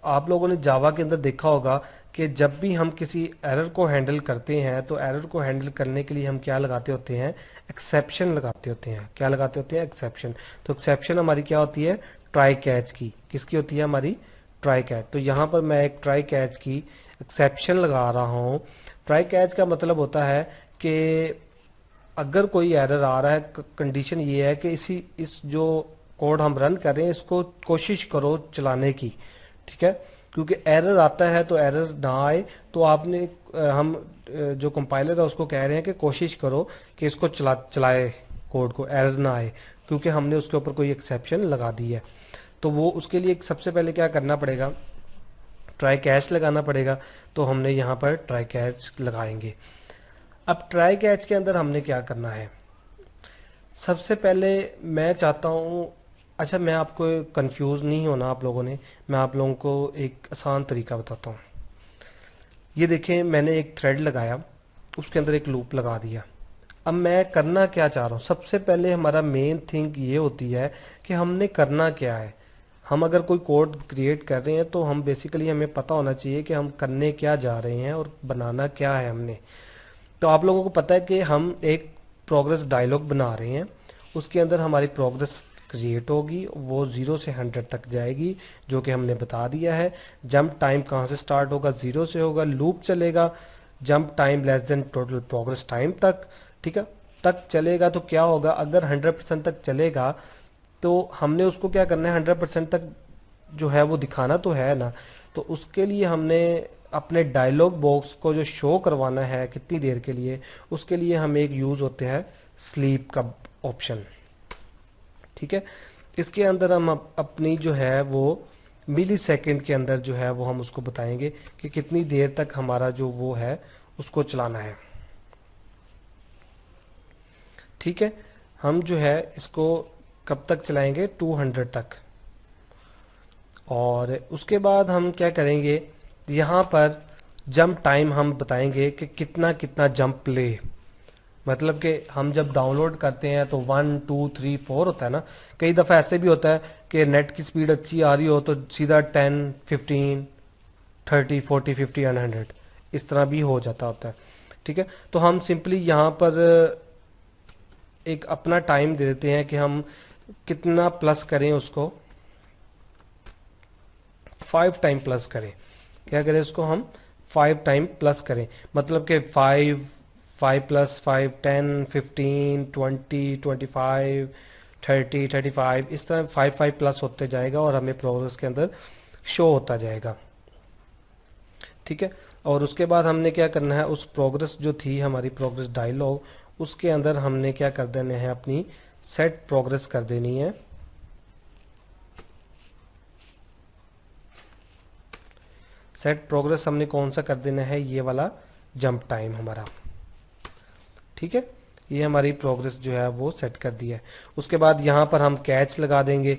आप लोगों ने जावा के अंदर देखा होगा कि जब भी हम किसी एरर को हैंडल करते हैं तो एरर को हैंडल करने के लिए हम क्या लगाते होते हैं, एक्सेप्शन लगाते होते हैं। क्या लगाते होते हैं, एक्सेप्शन। तो एक्सेप्शन हमारी क्या होती है, ट्राई कैच की। किसकी होती है, हमारी ट्राई कैच। तो यहाँ पर मैं एक ट्राई कैच की एक्सेप्शन लगा रहा हूँ। ट्राई कैच का मतलब होता है कि अगर कोई एरर आ रहा है, कंडीशन ये है कि इस जो कोड हम रन कर रहे हैं इसको कोशिश करो चलाने की। ठीक है, क्योंकि एरर आता है तो एरर ना आए, तो आपने जो कंपाइलर है उसको कह रहे हैं कि कोशिश करो कि इसको चलाए, कोड को एरर ना आए, क्योंकि हमने उसके ऊपर कोई एक्सेप्शन लगा दी है। तो वो उसके लिए सबसे पहले क्या करना पड़ेगा, ट्राई कैच लगाना पड़ेगा। तो हमने यहाँ पर ट्राई कैच लगाएंगे। अब ट्राई कैच के अंदर हमने क्या करना है, सबसे पहले मैं चाहता हूँ, अच्छा मैं आपको कंफ्यूज नहीं होना आप लोगों ने, मैं आप लोगों को एक आसान तरीका बताता हूँ। ये देखें, मैंने एक थ्रेड लगाया, उसके अंदर एक लूप लगा दिया। अब मैं करना क्या चाह रहा हूँ, सबसे पहले हमारा मेन थिंग ये होती है कि हमने करना क्या है। हम अगर कोई कोड क्रिएट कर रहे हैं तो हम बेसिकली हमें पता होना चाहिए कि हम करने क्या जा रहे हैं और बनाना क्या है हमने। तो आप लोगों को पता है कि हम एक प्रोग्रेस डायलॉग बना रहे हैं, उसके अंदर हमारी प्रोग्रेस क्रिएट होगी, वो 0 से 100 तक जाएगी जो कि हमने बता दिया है। जंप टाइम कहाँ से स्टार्ट होगा, 0 से होगा, लूप चलेगा jump time less than total progress time तक। ठीक है, तक चलेगा तो क्या होगा, अगर 100% तक चलेगा तो हमने उसको क्या करना है, 100% तक जो है वो दिखाना तो है ना। तो उसके लिए हमने अपने डायलॉग बॉक्स को जो शो करवाना है कितनी देर के लिए, उसके लिए हमें एक यूज होते हैं स्लीप का ऑप्शन। ठीक है, इसके अंदर हम अपनी जो है वो मिली सेकेंड के अंदर जो है वो हम उसको बताएंगे कि कितनी देर तक हमारा जो वो है उसको चलाना है। ठीक है, हम जो है इसको कब तक चलाएंगे, 200 तक। और उसके बाद हम क्या करेंगे, यहाँ पर जंप टाइम हम बताएंगे कि कितना कितना जंप ले। मतलब कि हम जब डाउनलोड करते हैं तो 1 2 3 4 होता है ना, कई दफ़ा ऐसे भी होता है कि नेट की स्पीड अच्छी आ रही हो तो सीधा 10 15 30 40 50 100 इस तरह भी हो जाता होता है। ठीक है, तो हम सिंपली यहाँ पर एक अपना टाइम दे देते हैं कि हम कितना प्लस करें उसको, 5 टाइम प्लस करें। क्या करें उसको हम, 5 टाइम प्लस करें। मतलब कि 5 5 + 5 10 15 20 25 30 35 इस तरह 5 5 प्लस होते जाएगा और हमें प्रोग्रेस के अंदर शो होता जाएगा। ठीक है, और उसके बाद हमने क्या करना है, उस प्रोग्रेस जो थी हमारी प्रोग्रेस डायलॉग, उसके अंदर हमने क्या कर देना है, अपनी सेट प्रोग्रेस कर देनी है। सेट प्रोग्रेस हमने कौन सा कर देना है, ये वाला जंप टाइम हमारा। ठीक है, ये हमारी प्रोग्रेस जो है वो सेट कर दी है। उसके बाद यहाँ पर हम कैच लगा देंगे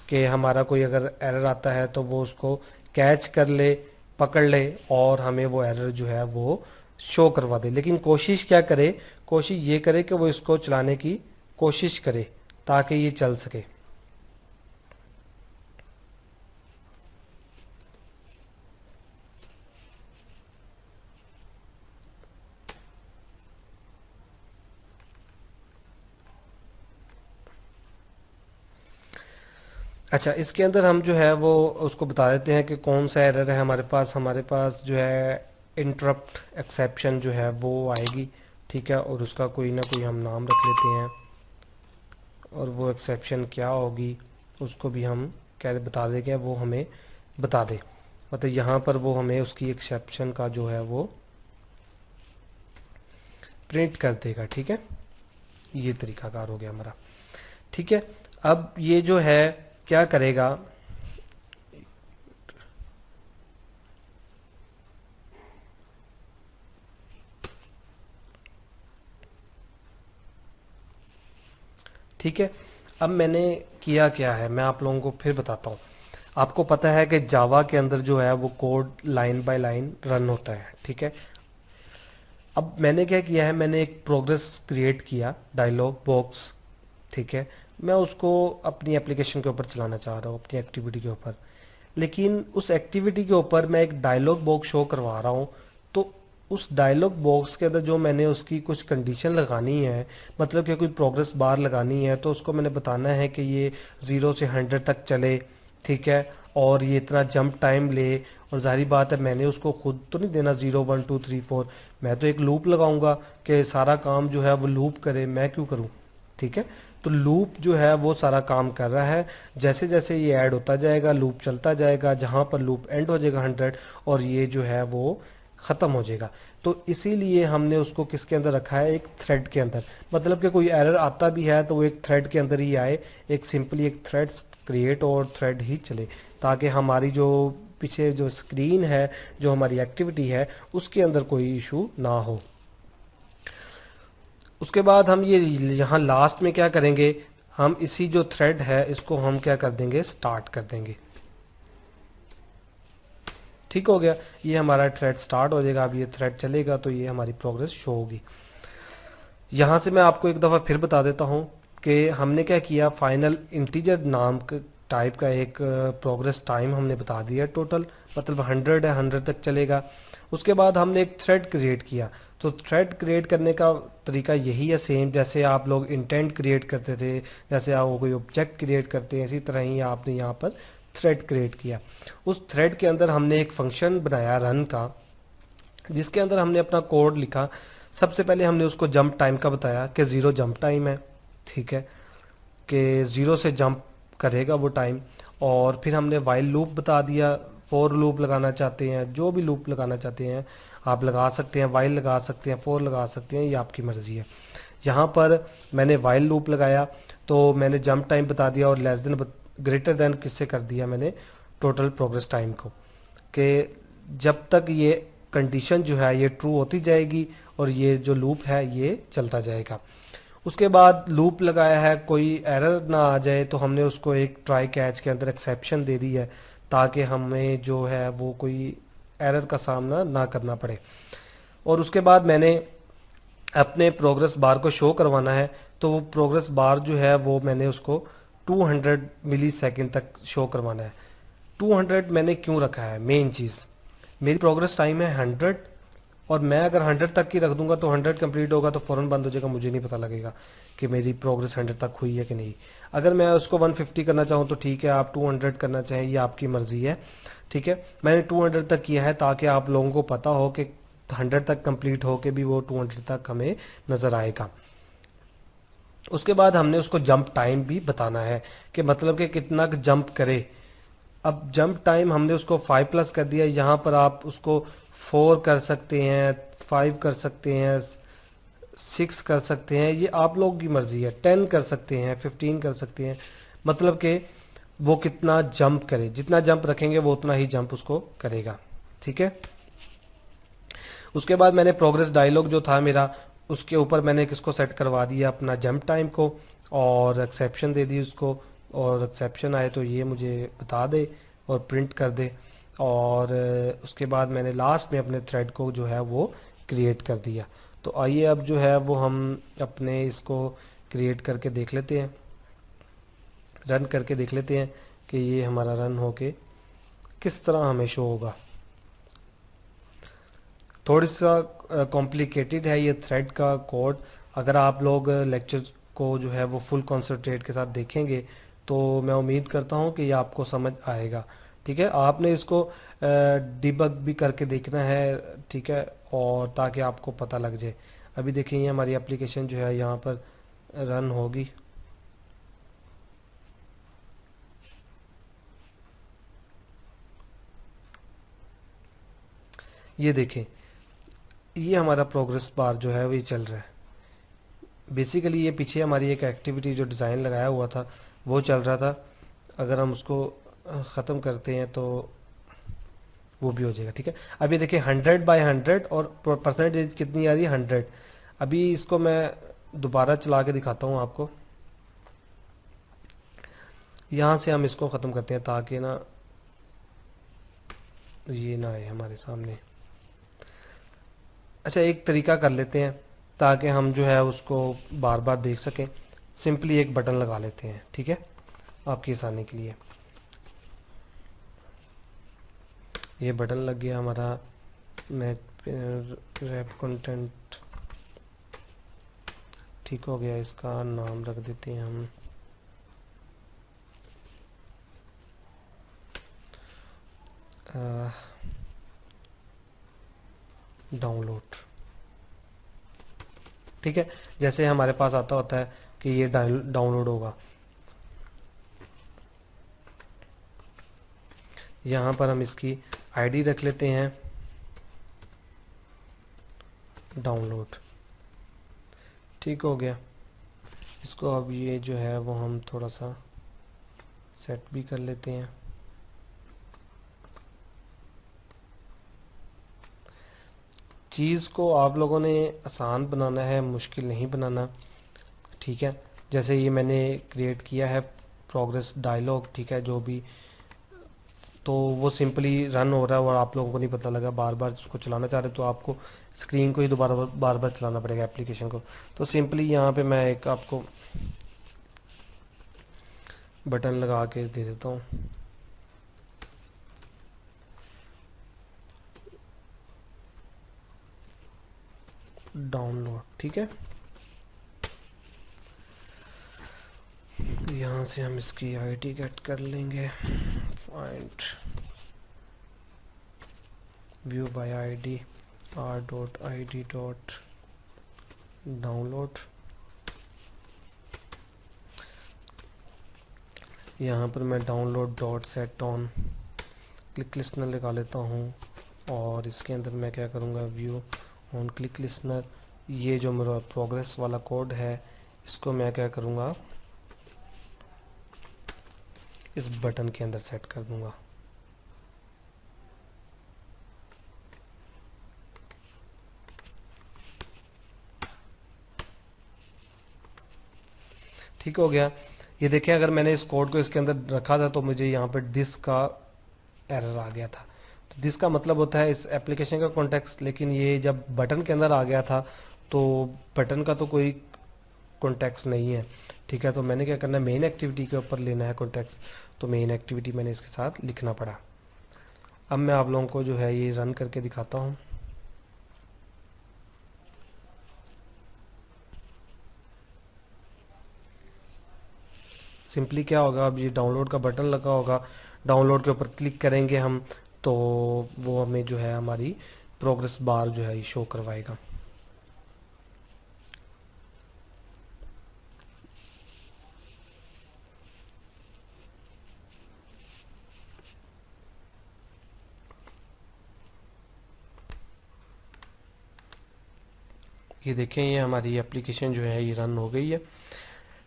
कि हमारा कोई अगर एरर आता है तो वो उसको कैच कर ले, पकड़ ले और हमें वो एरर जो है वो शो करवा दे। लेकिन कोशिश क्या करे, कोशिश ये करे कि वो इसको चलाने की कोशिश करे ताकि ये चल सके। अच्छा, इसके अंदर हम जो है वो उसको बता देते हैं कि कौन सा एरर है हमारे पास जो है इंटरप्ट एक्सेप्शन जो है वो आएगी, ठीक है, और उसका कोई ना कोई हम नाम रख लेते हैं, और वो एक्सेप्शन क्या होगी उसको भी हम क्या बता देंगे, वो हमें बता दे, मतलब यहाँ पर वो हमें उसकी एक्सेप्शन का जो है वो प्रिंट कर देगा, ठीक है। ये तरीकाकार हो गया हमारा, ठीक है। अब ये जो है क्या करेगा, ठीक है। अब मैंने किया क्या है मैं आप लोगों को फिर बताता हूँ। आपको पता है कि जावा के अंदर जो है वो code line by line run होता है, ठीक है। अब मैंने क्या किया है, मैंने एक प्रोग्रेस क्रिएट किया डायलॉग बॉक्स, ठीक है। मैं उसको अपनी एप्लीकेशन के ऊपर चलाना चाह रहा हूँ, अपनी एक्टिविटी के ऊपर, लेकिन उस एक्टिविटी के ऊपर मैं एक डायलॉग बॉक्स शो करवा रहा हूँ। तो उस डायलॉग बॉक्स के अंदर जो मैंने उसकी कुछ कंडीशन लगानी है, मतलब कि कोई प्रोग्रेस बार लगानी है, तो उसको मैंने बताना है कि ये 0 से 100 तक चले, ठीक है, और ये इतना जंप टाइम ले। और जाहिर बात है मैंने उसको खुद तो नहीं देना 0 1 2 3 4, मैं तो एक लूप लगाऊंगा कि सारा काम जो है वो लूप करे, मैं क्यों करूं, ठीक है। तो लूप जो है वो सारा काम कर रहा है, जैसे जैसे ये ऐड होता जाएगा लूप चलता जाएगा, जहां पर लूप एंड हो जाएगा 100, और ये जो है वो ख़त्म हो जाएगा। तो इसीलिए हमने उसको किसके अंदर रखा है, एक थ्रेड के अंदर, मतलब कि कोई एरर आता भी है तो वो एक थ्रेड के अंदर ही आए, एक सिंपली एक थ्रेड क्रिएट और थ्रेड ही चले, ताकि हमारी जो पीछे जो स्क्रीन है, जो हमारी एक्टिविटी है, उसके अंदर कोई इशू ना हो। उसके बाद हम ये यहाँ लास्ट में क्या करेंगे, हम इसी जो थ्रेड है इसको हम क्या कर देंगे, स्टार्ट कर देंगे, ठीक हो गया। ये हमारा थ्रेड स्टार्ट हो जाएगा, अब ये थ्रेड चलेगा तो ये हमारी प्रोग्रेस शो होगी। यहाँ से मैं आपको एक दफ़ा फिर बता देता हूँ कि हमने क्या किया, फाइनल इंटीजर नाम के टाइप का एक प्रोग्रेस टाइम हमने बता दिया टोटल, मतलब 100 है, 100 तक चलेगा। उसके बाद हमने एक थ्रेड क्रिएट किया। तो थ्रेड क्रिएट करने का तरीका यही है सेम, जैसे आप लोग इंटेंट क्रिएट करते थे, जैसे आप कोई ऑब्जेक्ट क्रिएट करते हैं, इसी तरह ही आपने यहाँ पर थ्रेड क्रिएट किया। उस थ्रेड के अंदर हमने एक फंक्शन बनाया रन का, जिसके अंदर हमने अपना कोड लिखा। सबसे पहले हमने उसको जंप टाइम का बताया कि 0 जंप टाइम है, ठीक है, कि 0 से जंप करेगा वो टाइम। और फिर हमने वाइल लूप बता दिया, फॉर लूप लगाना चाहते हैं, जो भी लूप लगाना चाहते हैं आप लगा सकते हैं, वाइल लगा सकते हैं, फॉर लगा सकते हैं, ये आपकी मर्जी है। यहाँ पर मैंने वाइल लूप लगाया, तो मैंने जंप टाइम बता दिया और लेस देन ग्रेटर देन किससे कर दिया मैंने, टोटल प्रोग्रेस टाइम को, कि जब तक ये कंडीशन जो है ये ट्रू होती जाएगी और ये जो लूप है ये चलता जाएगा। उसके बाद लूप लगाया है, कोई एरर ना आ जाए तो हमने उसको एक ट्राई कैच के अंदर एक्सेप्शन दे दी है, ताकि हमें जो है वो कोई एरर का सामना ना करना पड़े। और उसके बाद मैंने अपने प्रोग्रेस बार को शो करवाना है, तो वो प्रोग्रेस बार जो है वो मैंने उसको 200 मिली सेकेंड तक शो करवाना है। 200 मैंने क्यों रखा है, मेन चीज़, मेरी प्रोग्रेस टाइम है 100, और मैं अगर 100 तक की रख दूंगा तो 100 कंप्लीट होगा तो फ़ौरन बंद हो जाएगा, मुझे नहीं पता लगेगा कि मेरी प्रोग्रेस 100 तक हुई है कि नहीं। अगर मैं उसको 150 करना चाहूँ तो ठीक है, आप 200 करना चाहें ये आपकी मर्ज़ी है, ठीक है। मैंने 200 तक किया है ताकि आप लोगों को पता हो कि 100 तक कंप्लीट हो के भी वो 200 तक हमें नज़र आएगा। उसके बाद हमने उसको जंप टाइम भी बताना है, कि मतलब कि कितना जंप करे। अब जंप टाइम हमने उसको 5+ कर दिया, यहाँ पर आप उसको 4 कर सकते हैं, 5 कर सकते हैं, 6 कर सकते हैं, ये आप लोगों की मर्जी है, 10 कर सकते हैं, 15 कर सकते हैं, मतलब कि वो कितना जंप करे, जितना जंप रखेंगे वो उतना ही जंप उसको करेगा, ठीक है। उसके बाद मैंने प्रोग्रेस डायलॉग जो था मेरा, उसके ऊपर मैंने किसको सेट करवा दिया, अपना जंप टाइम को, और एक्सेप्शन दे दी उसको, और एक्सेप्शन आए तो ये मुझे बता दे और प्रिंट कर दे। और उसके बाद मैंने लास्ट में अपने थ्रेड को जो है वो क्रिएट कर दिया। तो आइए अब जो है वो हम अपने इसको क्रिएट करके देख लेते हैं, रन करके देख लेते हैं कि ये हमारा रन होके किस तरह हमें शो होगा। थोड़ी सा कॉम्प्लिकेटेड है ये थ्रेड का कोड, अगर आप लोग लेक्चर को जो है वो फुल कॉन्सेंट्रेट के साथ देखेंगे तो मैं उम्मीद करता हूँ कि ये आपको समझ आएगा। ठीक है, आपने इसको डिबग भी करके देखना है, ठीक है, और ताकि आपको पता लग जाए। अभी देखिए ये हमारी एप्लीकेशन जो है यहाँ पर रन होगी। ये देखें, ये हमारा प्रोग्रेस बार जो है वो ये चल रहा है। बेसिकली ये पीछे हमारी एक एक्टिविटी जो डिज़ाइन लगाया हुआ था वो चल रहा था। अगर हम उसको ख़त्म करते हैं तो वो भी हो जाएगा। ठीक है, अभी देखिए 100/100 और परसेंटेज कितनी आ रही है, 100। अभी इसको मैं दोबारा चला के दिखाता हूँ आपको। यहाँ से हम इसको ख़त्म करते हैं ताकि ना ये ना आए हमारे सामने। अच्छा, एक तरीका कर लेते हैं ताकि हम जो है उसको बार बार देख सकें। सिंपली एक बटन लगा लेते हैं, ठीक है, आपकी आसानी के लिए। ये बटन लग गया हमारा। मैं रैप कंटेंट ठीक हो गया, इसका नाम रख देते हैं हम डाउनलोड। ठीक है, जैसे हमारे पास आता होता है कि ये डाउनलोड होगा, यहाँ पर हम इसकी आईडी रख लेते हैं डाउनलोड। ठीक हो गया, इसको अब ये जो है वो हम थोड़ा सा सेट भी कर लेते हैं। चीज़ को आप लोगों ने आसान बनाना है, मुश्किल नहीं बनाना। ठीक है, जैसे ये मैंने क्रिएट किया है प्रोग्रेस डायलॉग, ठीक है, जो भी, तो वो सिंपली रन हो रहा है और आप लोगों को नहीं पता लगा। बार बार उसको चलाना चाह रहे तो आपको स्क्रीन को ही दोबारा बार बार चलाना पड़ेगा एप्लीकेशन को। तो सिंपली यहाँ पे मैं एक आपको बटन लगा के दे देता हूँ, डाउनलोड। ठीक है, यहाँ से हम इसकी आईडी गेट कर लेंगे, find view bye ID r.id.download। यहाँ पर मैं download dot set on click listener लगा लेता हूँ और इसके अंदर मैं क्या करूँगा, व्यू ऑन क्लिक लिस्नर। ये जो मेरा प्रोग्रेस वाला कोड है इसको मैं क्या करूँगा, इस बटन के अंदर सेट कर दूँगा। ठीक हो गया। ये देखिए, अगर मैंने इस कोड को इसके अंदर रखा था तो मुझे यहाँ पर दिस का एरर आ गया था। तो दिस का मतलब होता है इस एप्लीकेशन का कॉन्टेक्स्ट, लेकिन ये जब बटन के अंदर आ गया था तो बटन का तो कोई कॉन्टेक्स्ट नहीं है। ठीक है, तो मैंने क्या करना है, मेन एक्टिविटी के ऊपर लेना है कॉन्टेक्स्ट, तो मेन एक्टिविटी मैंने इसके साथ लिखना पड़ा। अब मैं आप लोगों को जो है ये रन करके दिखाता हूँ। सिंपली क्या होगा, अब ये डाउनलोड का बटन लगा होगा, डाउनलोड के ऊपर क्लिक करेंगे हम तो वो हमें जो है हमारी प्रोग्रेस बार जो है ये शो करवाएगा। ये देखें, ये हमारी एप्लीकेशन जो है ये रन हो गई है।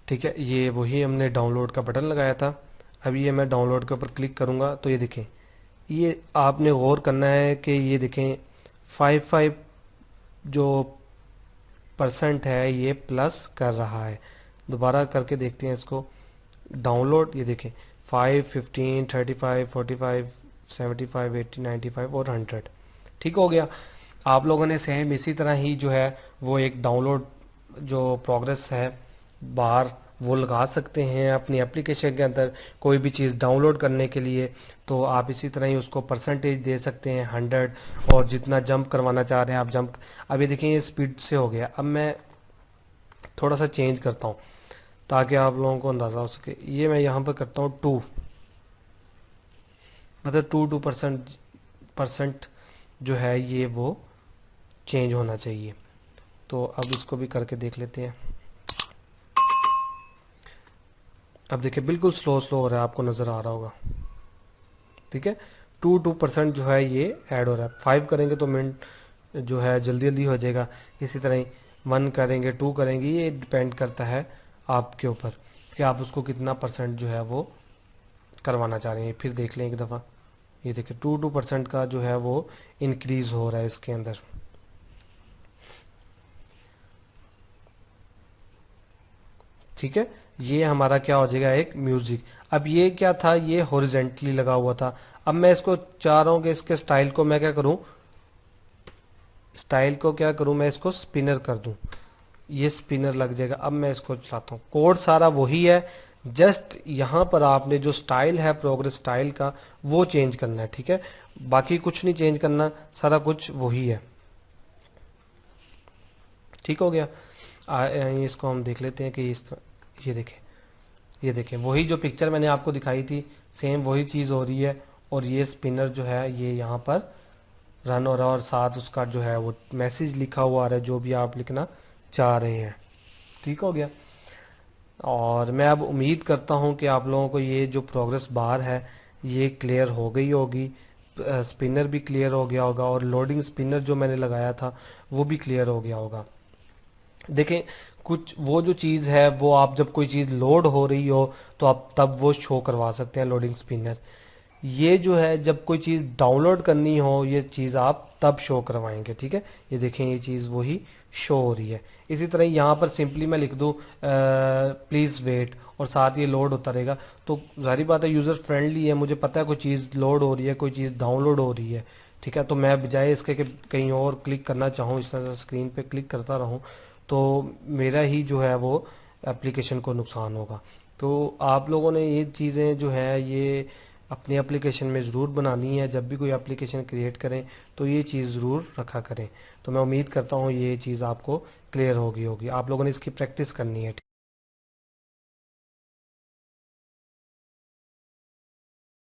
ठीक है, ये वही हमने डाउनलोड का बटन लगाया था। अभी ये मैं डाउनलोड के ऊपर क्लिक करूँगा तो ये देखें, ये आपने गौर करना है कि ये देखें 55 जो परसेंट है ये प्लस कर रहा है। दोबारा करके देखते हैं इसको, डाउनलोड। ये देखें 5, 15, 35, 45, 75, 80, 95 और 100। ठीक हो गया। आप लोगों ने सेम इसी तरह ही जो है वो एक डाउनलोड जो प्रोग्रेस है बाहर वो लगा सकते हैं अपनी एप्लीकेशन के अंदर कोई भी चीज़ डाउनलोड करने के लिए। तो आप इसी तरह ही उसको परसेंटेज दे सकते हैं 100, और जितना जंप करवाना चाह रहे हैं आप जंप। अब ये देखिए ये स्पीड से हो गया। अब मैं थोड़ा सा चेंज करता हूँ, ताकि आप लोगों को अंदाज़ा हो सके। ये मैं यहाँ पर करता हूँ 2, मतलब 2% जो है ये वो चेंज होना चाहिए। तो अब इसको भी करके देख लेते हैं। अब देखिए बिल्कुल स्लो स्लो हो रहा है, आपको नज़र आ रहा होगा। ठीक है, 2% जो है ये ऐड हो रहा है। 5 करेंगे तो मिनट जो है जल्दी जल्दी हो जाएगा। इसी तरह ही 1 करेंगे, 2 करेंगे, ये डिपेंड करता है आपके ऊपर कि आप उसको कितना परसेंट जो है वो करवाना चाह रहे हैं। फिर देख लें एक दफ़ा, ये देखिए 2% का जो है वो इंक्रीज हो रहा है इसके अंदर। ठीक है, ये हमारा क्या हो जाएगा, एक म्यूजिक। अब ये क्या था, ये हॉरिजेंटली लगा हुआ था। अब मैं इसको चाह रहा हूँ कि इसके स्टाइल को मैं क्या करूँ, स्टाइल को क्या करूँ, मैं इसको स्पिनर कर दूँ। ये स्पिनर लग जाएगा। अब मैं इसको चलाता हूँ, कोड सारा वही है, जस्ट यहाँ पर आपने जो स्टाइल है प्रोग्रेस स्टाइल का वो चेंज करना है। ठीक है, बाकी कुछ नहीं चेंज करना, सारा कुछ वही है। ठीक हो गया। इसको हम देख लेते हैं कि ये देखें, ये देखें वही जो पिक्चर मैंने आपको दिखाई थी, सेम वही चीज़ हो रही है। और ये स्पिनर जो है ये यहाँ पर रन हो रहा है और साथ उसका जो है वो मैसेज लिखा हुआ आ रहा है, जो भी आप लिखना चाह रहे हैं। ठीक हो गया। और मैं अब उम्मीद करता हूँ कि आप लोगों को ये जो प्रोग्रेस बार है ये क्लियर हो गई होगी, स्पिनर भी क्लियर हो गया होगा और लोडिंग स्पिनर जो मैंने लगाया था वो भी क्लियर हो गया होगा। देखें, कुछ वो जो चीज़ है वो आप जब कोई चीज़ लोड हो रही हो तो आप तब वो शो करवा सकते हैं लोडिंग स्पिनर। ये जो है जब कोई चीज़ डाउनलोड करनी हो ये चीज़ आप तब शो करवाएंगे। ठीक है, ये देखें ये चीज़ वही शो हो रही है। इसी तरह यहाँ पर सिंपली मैं लिख दूँ प्लीज़ वेट और साथ ये लोड होता रहेगा, तो जाहिर बात है यूज़र फ्रेंडली है, मुझे पता है कोई चीज़ लोड हो रही है, कोई चीज़ डाउनलोड हो रही है। ठीक है, तो मैं बजाय इसके कि कहीं और क्लिक करना चाहूँ, इस तरह से स्क्रीन पे क्लिक करता रहूँ, तो मेरा ही जो है वो एप्लीकेशन को नुकसान होगा। तो आप लोगों ने ये चीज़ें जो है ये अपनी एप्लीकेशन में ज़रूर बनानी है। जब भी कोई एप्लीकेशन क्रिएट करें तो ये चीज़ ज़रूर रखा करें। तो मैं उम्मीद करता हूँ ये चीज़ आपको क्लियर होगी आप लोगों ने इसकी प्रैक्टिस करनी है।